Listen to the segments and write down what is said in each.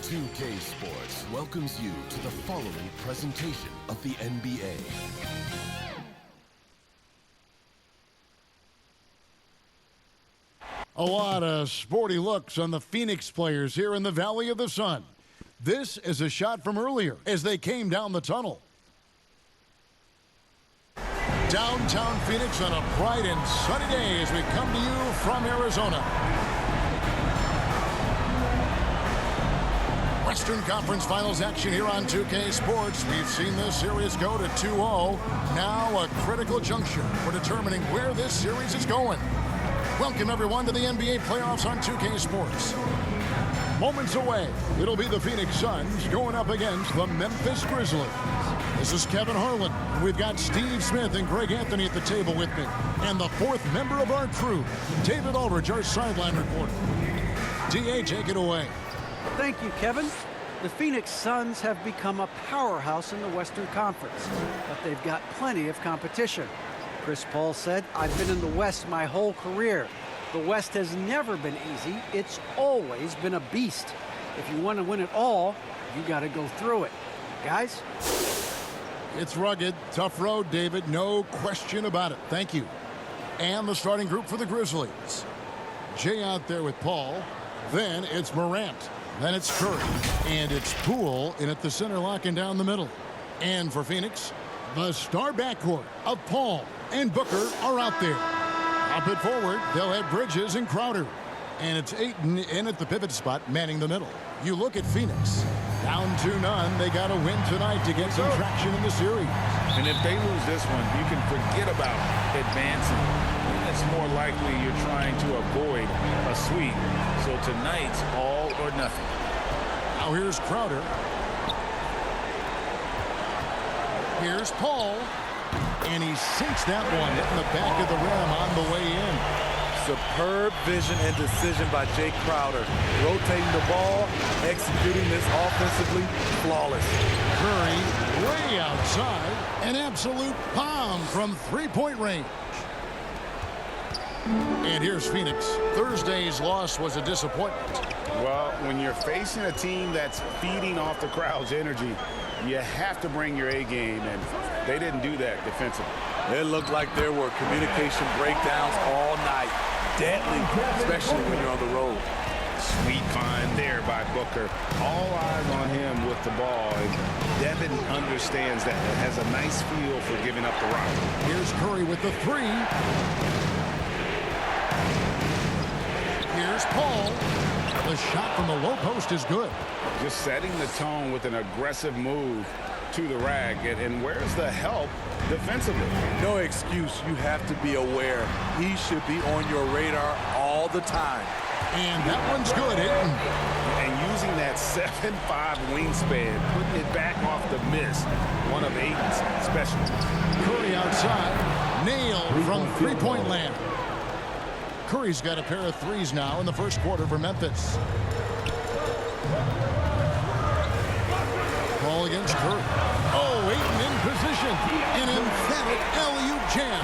2K Sports welcomes you to the following presentation of the NBA. A lot of sporty looks on the Phoenix players here in the Valley of the Sun. This is a shot from earlier as they came down the tunnel. Downtown Phoenix on a bright and sunny day as we come to you from Arizona. Western Conference Finals action here on 2K Sports. We've seen this series go to 2-0. Now a critical juncture for determining where this series is going. Welcome, everyone, to the NBA playoffs on 2K Sports. Moments away, it'll be the Phoenix Suns going up against the Memphis Grizzlies. This is Kevin Harlan. We've got Steve Smith and Greg Anthony at the table with me. And the fourth member of our crew, David Aldridge, our sideline reporter. DA, take it away. Thank you, Kevin. The Phoenix Suns have become a powerhouse in the Western Conference, but they've got plenty of competition. Chris Paul said, "I've been in the West my whole career. The West has never been easy. It's always been a beast. If you want to win it all, you got to go through it." Guys? It's rugged, tough road, David. No question about it. Thank you. And the starting group for the Grizzlies. Jay out there with Paul. Then it's Morant. Then it's Curry. And it's Poole in at the center, locking down the middle. And for Phoenix, the star backcourt of Paul and Booker are out there. Up it forward, they'll have Bridges and Crowder. And it's Ayton in at the pivot spot, manning the middle. You look at Phoenix. Down 2-0. They got to win tonight to get some traction in the series. And if they lose this one, you can forget about advancing. It's more likely you're trying to avoid a sweep. So tonight's all or nothing. Now here's Crowder. Here's Paul. And he sinks that one in the back of the rim on the way in. Superb vision and decision by Jay Crowder. Rotating the ball, executing this offensively, flawless. Curry way outside. An absolute bomb from three-point range. And here's Phoenix. Thursday's loss was a disappointment. Well, when you're facing a team that's feeding off the crowd's energy, you have to bring your A game, and they didn't do that defensively. It looked like there were communication breakdowns all night. Deadly, especially when you're on the road. Sweet find there by Booker. All eyes on him with the ball. And Devin understands that. Has a nice feel for giving up the rock. Here's Curry with the three. Here's Paul. The shot from the low post is good. Just setting the tone with an aggressive move to the rag. And where's the help defensively? No excuse. You have to be aware. He should be on your radar all the time. And that one's good, Ayton. And using that 7'5" wingspan, putting it back off the miss. One of Ayton's specialties. Curry outside. Nailed from three-point land. Curry's got a pair of threes now in the first quarter for Memphis. Ball against Curry. Oh, Ayton in position. An emphatic alley-oop jam.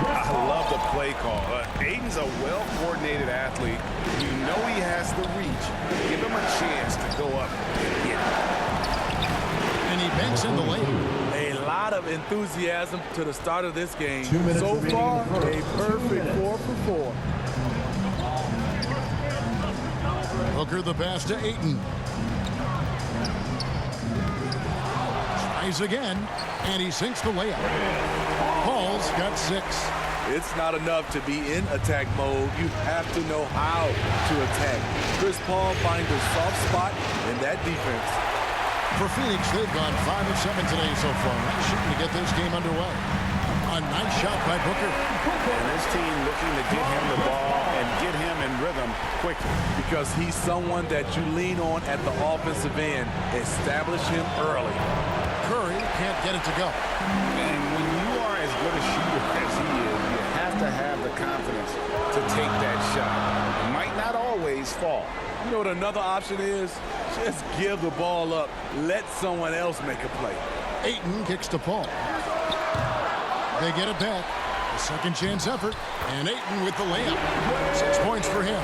I love the play call. Ayton's a well-coordinated athlete. You know he has the reach. Give him a chance to go up and get it. And he banks in the lane. A lot of enthusiasm to the start of this game. So far, a perfect 4 for 4. Booker the pass to Ayton. Tries again, and he sinks the layup. Paul's got 6. It's not enough to be in attack mode. You have to know how to attack. Chris Paul finds a soft spot in that defense. For Phoenix, they've gone 5 of 7 today so far. Nice shooting to get this game underway. A nice shot by Booker. And this team looking to get him the ball and get him in rhythm quickly. Because he's someone that you lean on at the offensive end. Establish him early. Curry can't get it to go. And when you are as good a shooter as he is, you have to have the confidence to take that shot. It might not always fall. You know what another option is? Just give the ball up. Let someone else make a play. Ayton kicks to Paul. They get it back. A second chance effort. And Ayton with the layup. 6 points for him.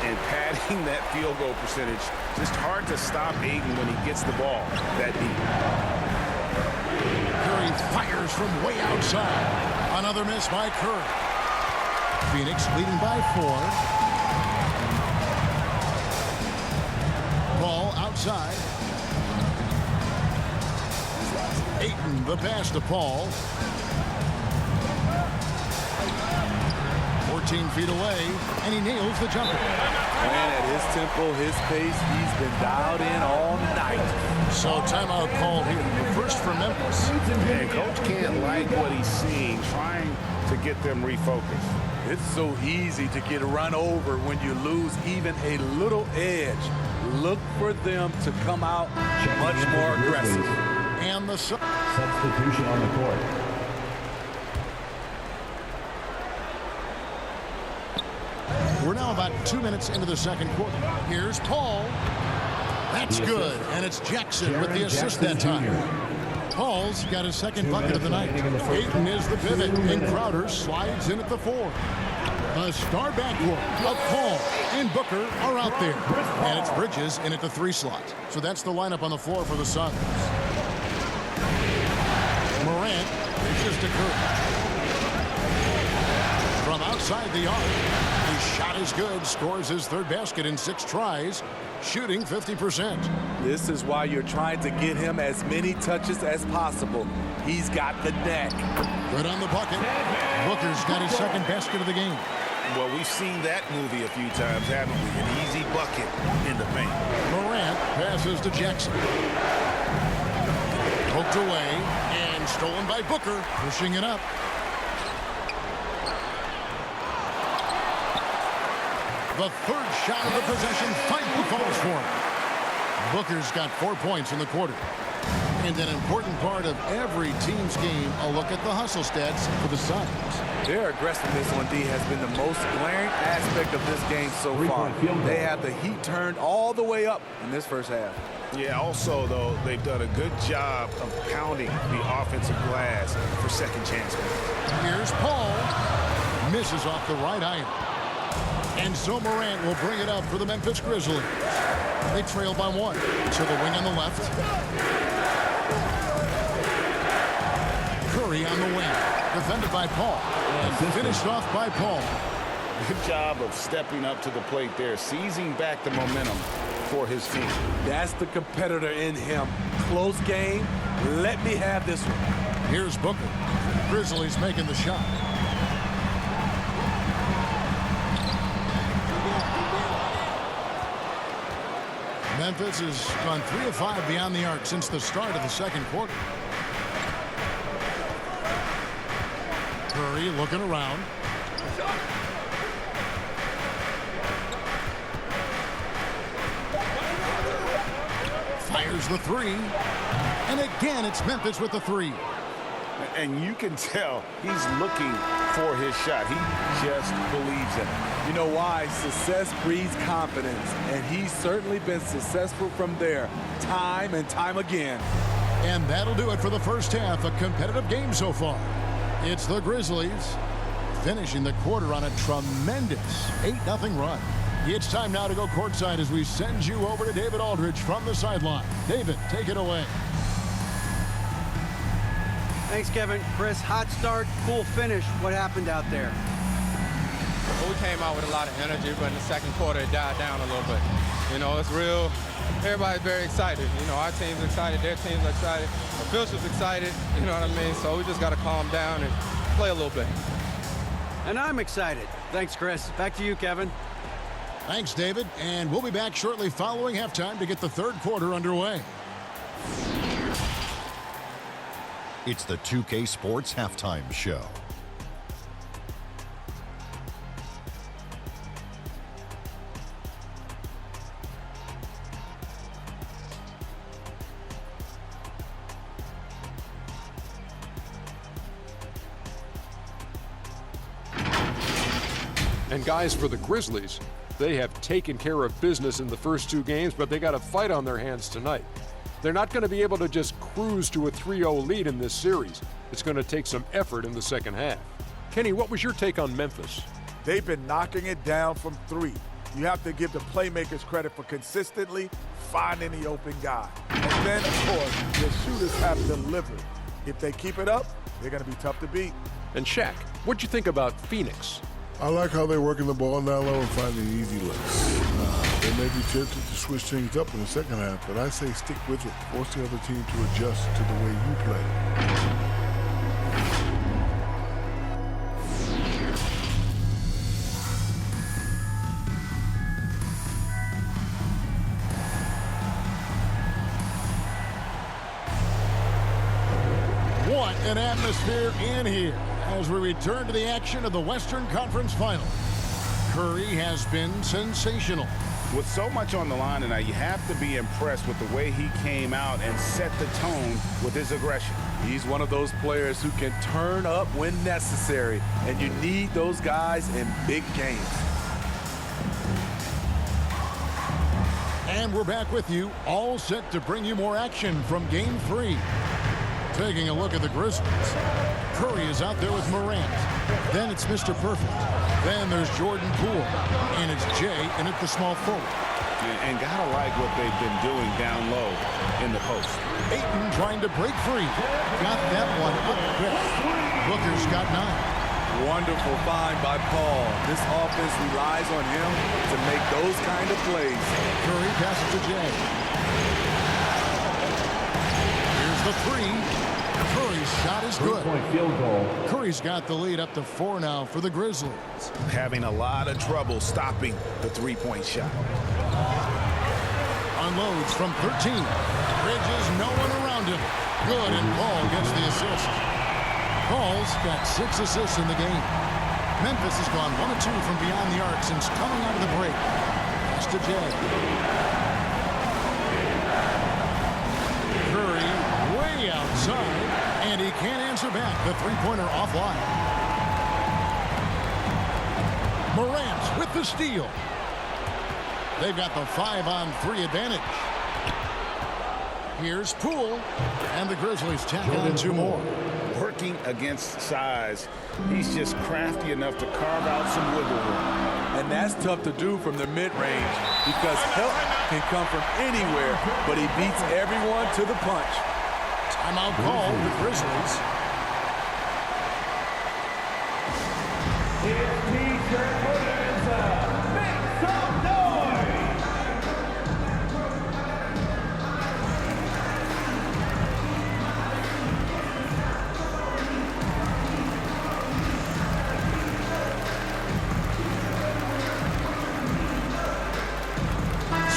And padding that field goal percentage, just hard to stop Ayton when he gets the ball that deep. Curry fires from way outside. Another miss by Curry. Phoenix leading by 4. Ball outside. Ayton, the pass to Paul. 14 feet away, and he nails the jumper. And at his tempo, his pace, he's been dialed in all night. So timeout called here. The first for Memphis. And coach can't like what he's seeing, trying to get them refocused. It's so easy to get run over when you lose even a little edge. Look for them to come out much more aggressive. And the substitution on the court. We're now about 2 minutes into the second quarter. Here's Paul. That's good. And it's Jackson with the assist that time. Paul's got his second bucket of the night. Ayton is the pivot, and Crowder slides in at the 4. The star backcourt of Paul and Booker are out there. And it's Bridges in at the 3 slot. So that's the lineup on the floor for the Suns. Morant reaches to Curry. From outside the arc, his shot is good, scores his 3rd basket in 6 tries, shooting 50%. This is why you're trying to get him as many touches as possible. He's got the neck. Good on the bucket. Booker's got his 2nd basket of the game. Well, we've seen that movie a few times, haven't we? An easy bucket in the paint. Morant passes to Jackson. Poked away and stolen by Booker, pushing it up. The 3rd shot of the possession finally falls for him. Booker's got 4 points in the quarter. And an important part of every team's game, a look at the hustle stats for the Suns. Their aggressiveness on D has been the most glaring aspect of this game so far. They have the heat turned all the way up in this first half. Yeah, also, though, they've done a good job of pounding the offensive glass for second chance. Here's Paul. Misses off the right iron. And so Morant will bring it up for the Memphis Grizzlies. They trail by 1 to the wing on the left. Curry on the wing. Defended by Paul. And finished off by Paul. Good job of stepping up to the plate there, seizing back the momentum for his team. That's the competitor in him. Close game. Let me have this one. Here's Booker. Grizzlies making the shot. Memphis has gone 3 of 5 beyond the arc since the start of the second quarter. Curry looking around. Fires the 3. And again, it's Memphis with the 3. And you can tell he's looking for his shot. He just believes in it. You know why? Success breeds confidence, and he's certainly been successful from there, time and time again. And that'll do it for the first half. A competitive game so far. It's the Grizzlies finishing the quarter on a tremendous 8-0 run. It's time now to go courtside as we send you over to David Aldridge from the sideline. David, take it away. Thanks, Kevin. Chris, hot start, cool finish. What happened out there? Well, we came out with a lot of energy, but in the second quarter, it died down a little bit. You know, it's real. Everybody's very excited. You know, our team's excited, their team's excited, officials excited, you know what I mean? So we just got to calm down and play a little bit. And I'm excited. Thanks, Chris. Back to you, Kevin. Thanks, David. And we'll be back shortly following halftime to get the third quarter underway. It's the 2K Sports Halftime Show. And guys, for the Grizzlies, they have taken care of business in the first two games, but they got a fight on their hands tonight. They're not going to be able to just cruise to a 3-0 lead in this series. It's going to take some effort in the second half. Kenny, what was your take on Memphis? They've been knocking it down from three. You have to give the playmakers credit for consistently finding the open guy. And then, of course, the shooters have delivered. If they keep it up, they're going to be tough to beat. And Shaq, what'd you think about Phoenix? I like how they're working the ball down low and finding easy looks. They may be tempted to switch things up in the second half, but I say stick with it. Force the other team to adjust to the way you play. What an atmosphere in here as we return to the action of the Western Conference Final. Curry has been sensational. With so much on the line tonight, you have to be impressed with the way he came out and set the tone with his aggression. He's one of those players who can turn up when necessary, and you need those guys in big games. And we're back with you, all set to bring you more action from Game 3. Taking a look at the Grizzlies. Curry is out there with Morant. Then it's Mr. Perfect. Then there's Jordan Poole. And it's Jay in at the small forward. And gotta like what they've been doing down low in the post. Ayton trying to break free. Got that one up quick. Booker's got 9. Wonderful find by Paul. This offense relies on him to make those kind of plays. Curry passes to Jay. Here's the 3. Curry's shot is good. Three-point field goal. Curry's got the lead up to 4 now for the Grizzlies. Having a lot of trouble stopping the three-point shot. Unloads from 13. Bridges, no one around him. Good, and Paul gets the assist. Paul's got 6 assists in the game. Memphis has gone 1 of 2 from beyond the arc since coming out of the break. Pass to Jay. Curry way outside, and he can't answer back. The three-pointer offline. Morant with the steal. They've got the 5-on-3 advantage. Here's Poole, and the Grizzlies tack on 2 more. Working against size, he's just crafty enough to carve out some wiggle room. And that's tough to do from the mid-range because help can come from anywhere, but he beats everyone to the punch. Timeout call, the Grizzlies. Make some noise!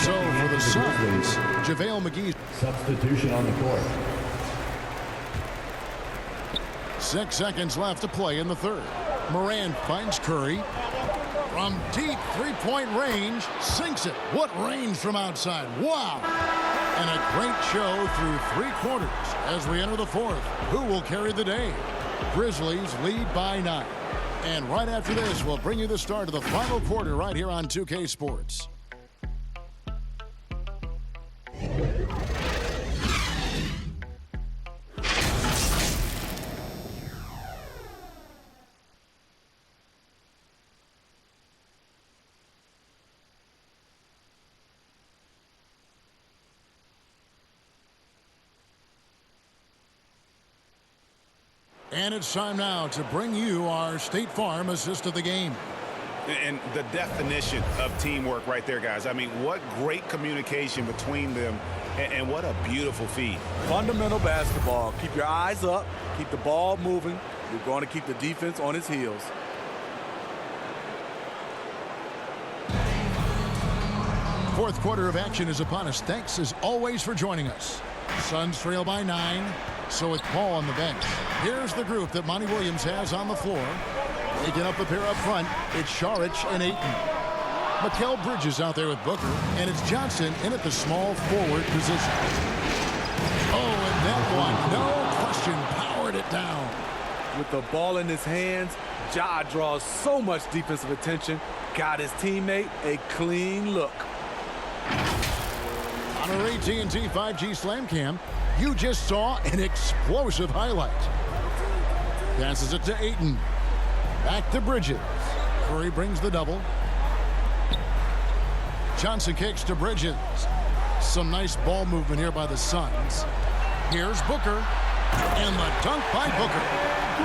So for the Suns, JaVale McGee. Substitution on the court. 6 seconds left to play in the third. Morant finds Curry. From deep three-point range, sinks it. What range from outside. Wow. And a great show through 3 quarters as we enter the fourth. Who will carry the day? Grizzlies lead by 9. And right after this, we'll bring you the start of the final quarter right here on 2K Sports. And it's time now to bring you our State Farm assist of the game. And the definition of teamwork right there, guys. I mean, what great communication between them, and what a beautiful feed. Fundamental basketball. Keep your eyes up. Keep the ball moving. You're going to keep the defense on its heels. Fourth quarter of action is upon us. Thanks, as always, for joining us. Suns trail by 9. So it's Paul on the bench. Here's the group that Monty Williams has on the floor. Taking up the pair up front, it's Saric and Ayton. Mikal Bridges out there with Booker, and it's Johnson in at the small forward position. Oh, and that one, no question, powered it down. With the ball in his hands, Ja draws so much defensive attention. Got his teammate a clean look. On our AT&T 5G Slam Cam, you just saw an explosive highlight. Passes it to Ayton. Back to Bridges. Curry brings the double. Johnson kicks to Bridges. Some nice ball movement here by the Suns. Here's Booker. And the dunk by Booker.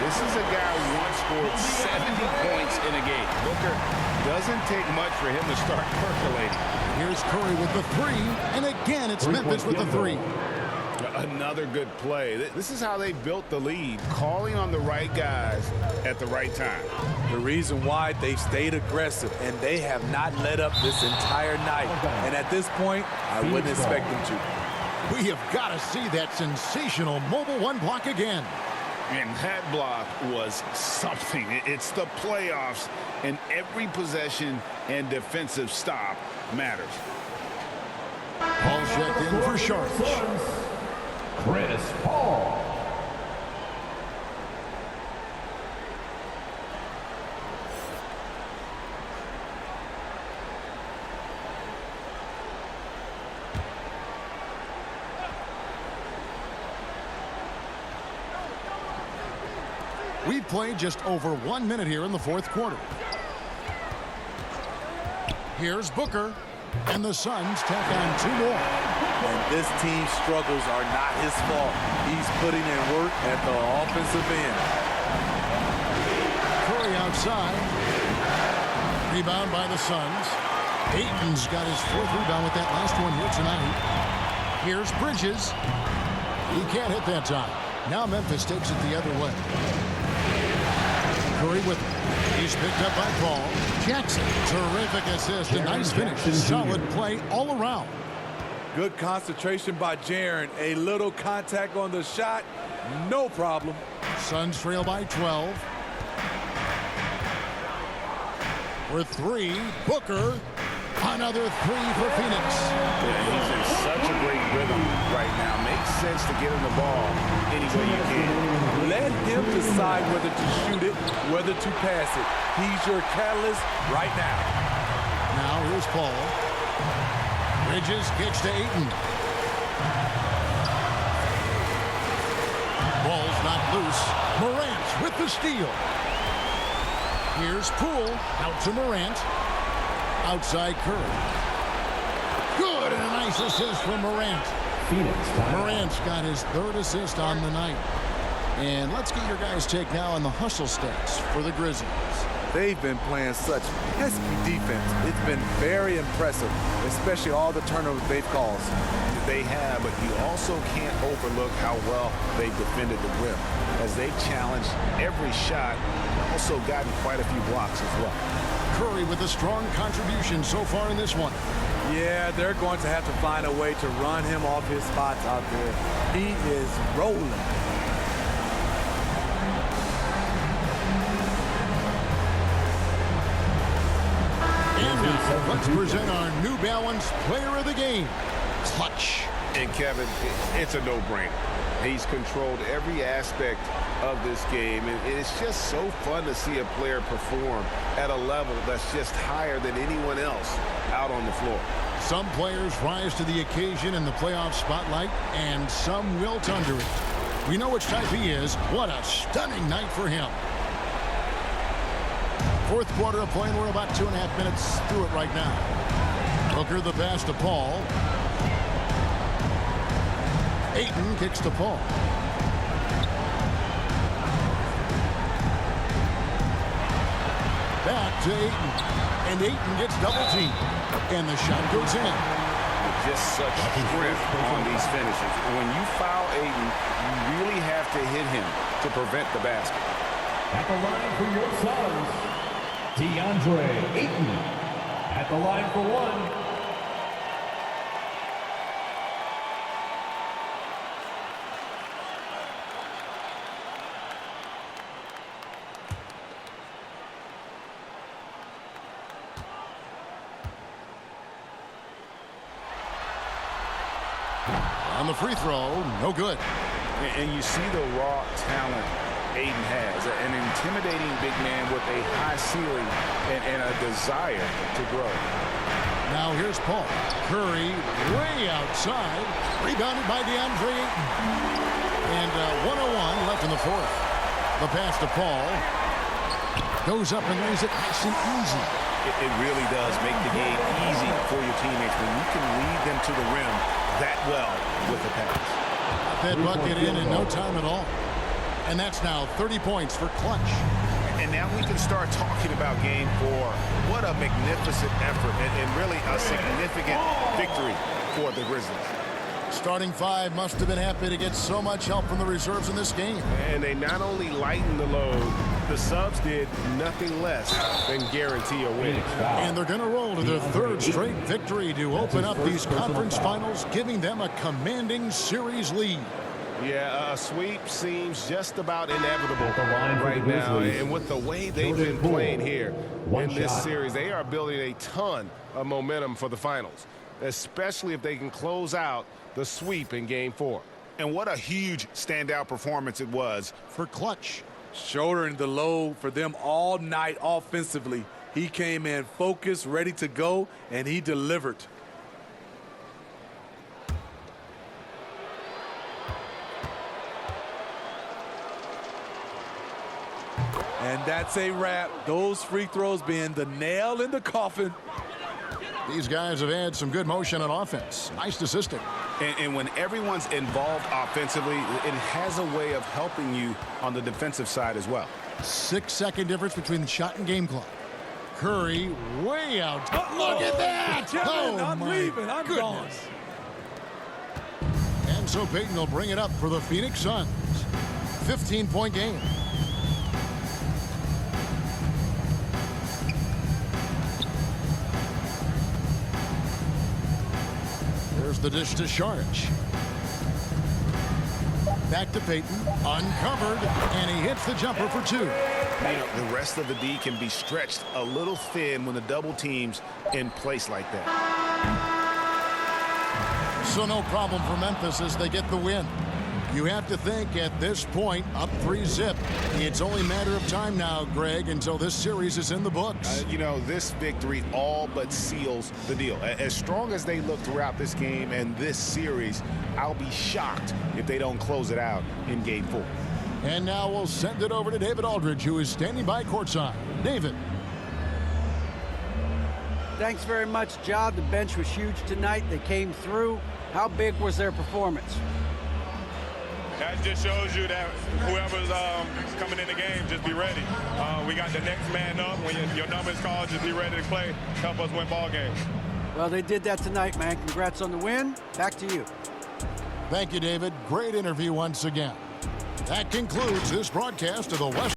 This is a guy who once scored 70 points in a game. Booker doesn't take much for him to start percolating. Here's Curry with the three. And again, it's Memphis with the three. Another good play. This is how they built the lead, calling on the right guys at the right time. The reason why they've stayed aggressive, and they have not let up this entire night. And at this point, I wouldn't expect them to. We have got to see that sensational mobile one block again. And that block was something. It's the playoffs, and every possession and defensive stop matters. Paul checked in for Sharp. Chris Paul. We've played just over 1 minute here in the fourth quarter. Here's Booker, and the Suns tack on 2 more. And this team's struggles are not his fault. He's putting in work at the offensive end. Curry outside. Rebound by the Suns. Ayton's got his 4th rebound with that last one here tonight. Here's Bridges. He can't hit that time. Now Memphis takes it the other way. Curry with it. He's picked up by Paul. Jackson. Terrific assist. A nice finish. Solid play all around. Good concentration by Jaren. A little contact on the shot. No problem. Suns trail by 12. For 3, Booker. Another 3 for Phoenix. He's in such a great rhythm right now. Makes sense to get him the ball any way you can. Let him decide whether to shoot it, whether to pass it. He's your catalyst right now. Now here's Paul. Bridges kicks to Ayton. Ball's not loose. Morant with the steal. Here's Poole. Out to Morant. Outside Curry. Good, and a nice assist from Morant. Morant's got his 3rd assist on the night. And let's get your guys' take now on the hustle stats for the Grizzlies. They've been playing such pesky defense. It's been very impressive, especially all the turnovers they've caused. They have, but you also can't overlook how well they've defended the rim, as they've challenged every shot and also gotten quite a few blocks as well. Curry with a strong contribution so far in this one. Yeah, they're going to have to find a way to run him off his spots out there. He is rolling. And let's present our New Balance Player of the Game, Clutch. And Kevin, it's a no-brainer. He's controlled every aspect of this game, and it's just so fun to see a player perform at a level that's just higher than anyone else out on the floor. Some players rise to the occasion in the playoff spotlight, and some wilt under it. We know which type he is. What a stunning night for him. Fourth quarter of play, and we're about 2.5 minutes through it right now. Booker the pass to Paul. Ayton kicks to Paul. Back to Ayton. And Ayton gets double teamed. And the shot goes in. Just such strength on these finishes. When you foul Ayton, you really have to hit him to prevent the basket. At the line for your Suns, DeAndre Ayton. At the line for 1. On the free throw, no good. And you see the raw talent Ayton has. An intimidating big man with a high ceiling and a desire to grow. Now here's Paul. Curry way outside. Rebounded by DeAndre Ayton. And 1:01 left in the fourth. The pass to Paul. Goes up and lays it nice and easy. It really does make the game easy for your teammates when you can lead them to the rim that well with a pass. Got that bucket in no time at all. And that's now 30 points for Clutch. And now we can start talking about game 4. What a magnificent effort and really a significant victory for the Grizzlies. Starting 5 must have been happy to get so much help from the reserves in this game. And they not only lightened the load, the subs did nothing less than guarantee a win. And they're going to roll to their 3rd straight victory to open up these conference finals, giving them a commanding series lead. Yeah, a sweep seems just about inevitable right now. And with the way they've been playing here in this series, they are building a ton of momentum for the finals, especially if they can close out the sweep in game 4. And what a huge standout performance it was for Clutch. Shouldering the load for them all night offensively. He came in focused, ready to go, and he delivered. And that's a wrap. Those free throws being the nail in the coffin. These guys have had some good motion on offense. Nice assisting. And when everyone's involved offensively, it has a way of helping you on the defensive side as well. 6-second difference between the shot and game clock. Curry way out. Look at that! Kevin, I'm leaving. I'm gone. And so Payton will bring it up for the Phoenix Suns. 15-point game. There's the dish to Sharge. Back to Payton, uncovered, and he hits the jumper for 2. You know, the rest of the D can be stretched a little thin when the double team's in place like that. So no problem for Memphis as they get the win. You have to think at this point, up 3-zip. It's only a matter of time now, Greg, until this series is in the books. You know, this victory all but seals the deal. As strong as they look throughout this game and this series, I'll be shocked if they don't close it out in game 4. And now we'll send it over to David Aldridge, who is standing by courtside. David. Thanks very much, Ja. The bench was huge tonight. They came through. How big was their performance? That just shows you that whoever's coming in the game, just be ready. We got the next man up. When your number is called, just be ready to play. Help us win ball games. Well, they did that tonight, man. Congrats on the win. Back to you. Thank you, David. Great interview once again. That concludes this broadcast of the West.